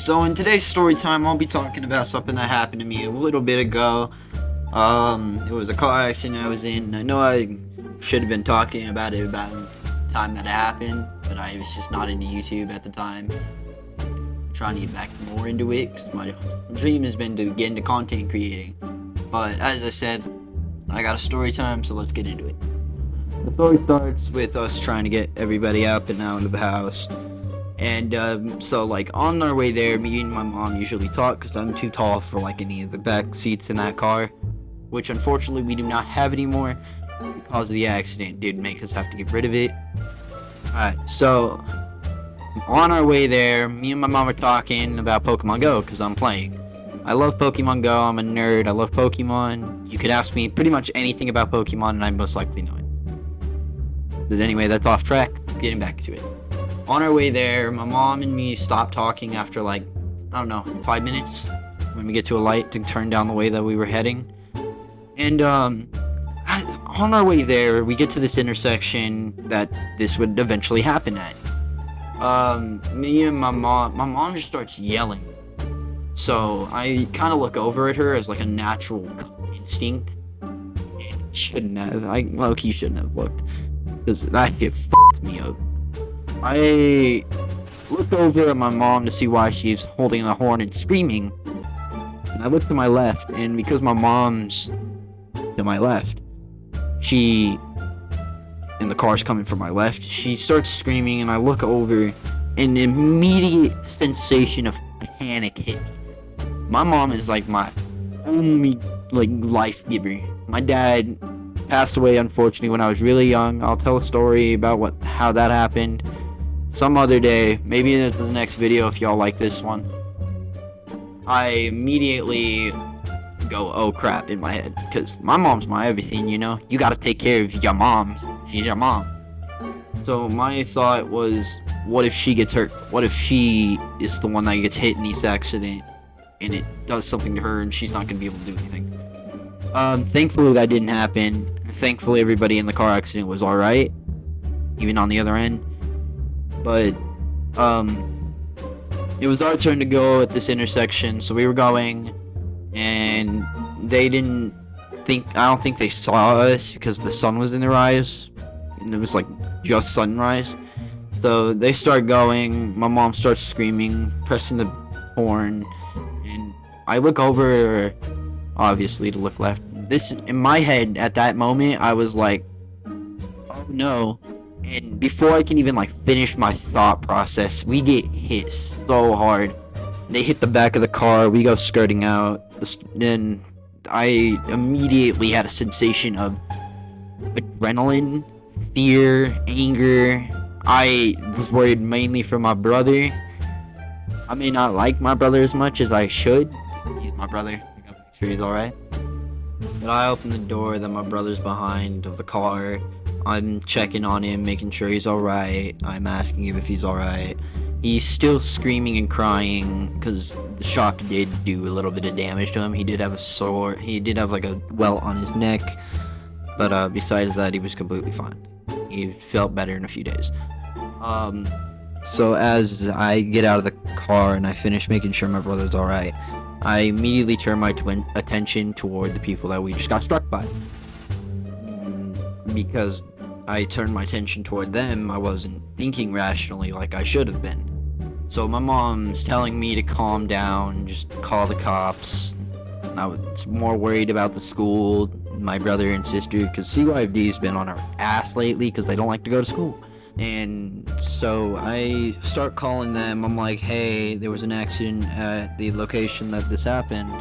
So in today's story time, I'll be talking about something that happened to me a little bit ago. It was a car accident I was in. I know I should have been talking about it about the time that it happened, but I was just not into YouTube at the time. I'm trying to get back more into it because my dream has been to get into content creating. But as I said, I got a story time, so let's get into it. The story starts with us trying to get everybody up and out of the house. And so like on our way there, me and my mom usually talk because I'm too tall for like any of the back seats in that car, which unfortunately we do not have anymore because of the accident. Did make us have to get rid of it. Alright, so on our way there, me and my mom are talking about Pokemon Go because I'm playing. I love Pokemon Go. I'm a nerd. I love Pokemon. You could ask me pretty much anything about Pokemon and I most likely know it. But anyway, that's off track. Getting back to it. On our way there, my mom and me stopped talking after like, I don't know, 5 minutes when we get to a light to turn down the way that we were heading. And on our way there, we get to this intersection that this would eventually happen at. Me and my mom just starts yelling. So I kind of look over at her as like a natural instinct. And shouldn't have. Low-key shouldn't have looked. Because that shit fucked me up. I look over at my mom to see why she's holding the horn and screaming. And I look to my left, and because my mom's to my left, and the car's coming from my left, she starts screaming, and I look over, and an immediate sensation of panic hit me. My mom is like my only life giver. My dad passed away unfortunately when I was really young. I'll tell a story about how that happened some other day, maybe into the next video if y'all like this one. I immediately go, oh crap, in my head, because my mom's my everything, you know? You gotta take care of your mom. She's your mom. So my thought was, what if she gets hurt? What if she is the one that gets hit in this accident and it does something to her and she's not gonna be able to do anything? Thankfully that didn't happen. Thankfully everybody in the car accident was alright, even on the other end. But, it was our turn to go at this intersection, so we were going, and I don't think they saw us because the sun was in their eyes, and it was like just sunrise. So they start going, my mom starts screaming, pressing the horn, and I look over, obviously, to look left. In my head, at that moment, I was like, oh no. And before I can even finish my thought process, we get hit so hard. They hit the back of the car, we go skirting out, and I immediately had a sensation of adrenaline, fear, anger. I was worried mainly for my brother. I may not like my brother as much as I should. He's my brother. I gotta make sure he's alright. But I open the door that my brother's behind of the car. I'm checking on him, making sure he's alright. I'm asking him if he's alright. He's still screaming and crying because the shock did do a little bit of damage to him. He did have a welt on his neck. But besides that, he was completely fine. He felt better in a few days. So as I get out of the car and I finish making sure my brother's alright, I immediately turn my attention toward the people that we just got struck by. Because I turned my attention toward them, I wasn't thinking rationally like I should have been. So my mom's telling me to calm down, just call the cops. I was more worried about the school, my brother and sister, because CYFD's been on our ass lately because they don't like to go to school. And so I start calling them. I'm like, hey, there was an accident at the location that this happened,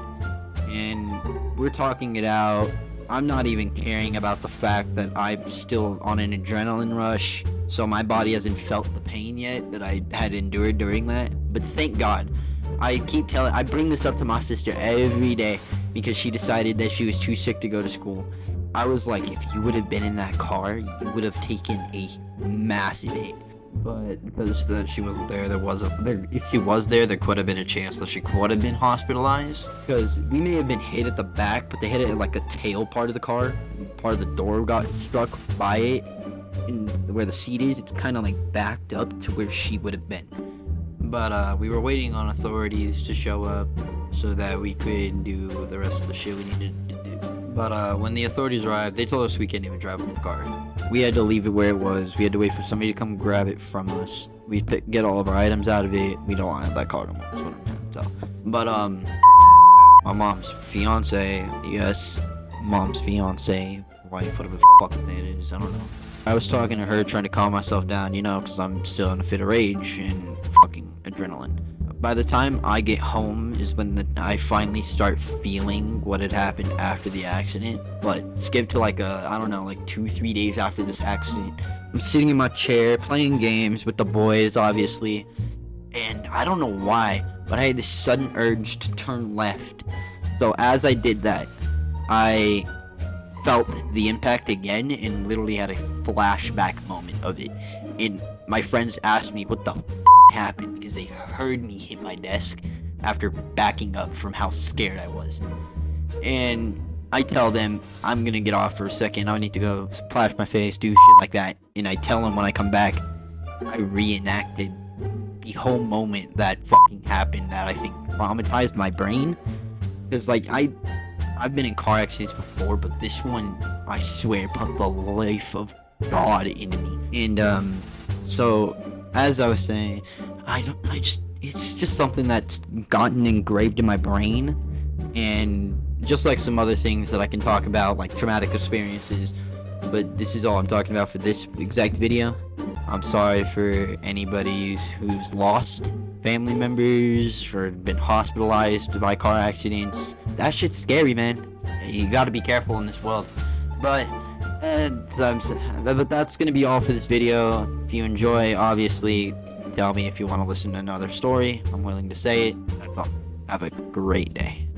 and we're talking it out. I'm not even caring about the fact that I'm still on an adrenaline rush, so my body hasn't felt the pain yet that I had endured during that. But thank God. I bring this up to my sister every day because she decided that she was too sick to go to school. I was like, if you would have been in that car, you would have taken a massive hit. But because she wasn't there, if she was there could have been a chance that she could have been hospitalized. Because we may have been hit at the back, but they hit it at the tail part of the car. Part of the door got struck by it. And where the seat is, it's kind of backed up to where she would have been. But we were waiting on authorities to show up so that we could do the rest of the shit we needed to do. But when the authorities arrived, they told us we can't even drive with the car. We had to leave it where it was. We had to wait for somebody to come grab it from us. We'd get all of our items out of it. We don't want that car no more, is what I'm trying to tell. But my mom's fiance, yes, mom's fiance, wife, whatever the fuck it is, I don't know. I was talking to her, trying to calm myself down, because I'm still in a fit of rage and fucking adrenaline. By the time I get home is when I finally start feeling what had happened after the accident. But skip to like 2-3 days after this accident. I'm sitting in my chair playing games with the boys, obviously, and I don't know why, but I had this sudden urge to turn left. So as I did that, I felt the impact again and literally had a flashback moment of it. And my friends asked me what the happened because they heard me hit my desk after backing up from how scared I was. And I tell them I'm gonna get off for a second, I need to go splash my face, do shit like that. And I tell them when I come back, I reenacted the whole moment that fucking happened that I think traumatized my brain. Because I've been in car accidents before, but this one, I swear, put the life of God into me. And so as I was saying, it's just something that's gotten engraved in my brain, and just like some other things that I can talk about, like traumatic experiences, but this is all I'm talking about for this exact video. I'm sorry for anybody who's lost family members or been hospitalized by car accidents. That shit's scary, man. You gotta be careful in this world. But that's gonna be all for this video. If you enjoy, obviously, tell me if you want to listen to another story. I'm willing to say it. Have a great day.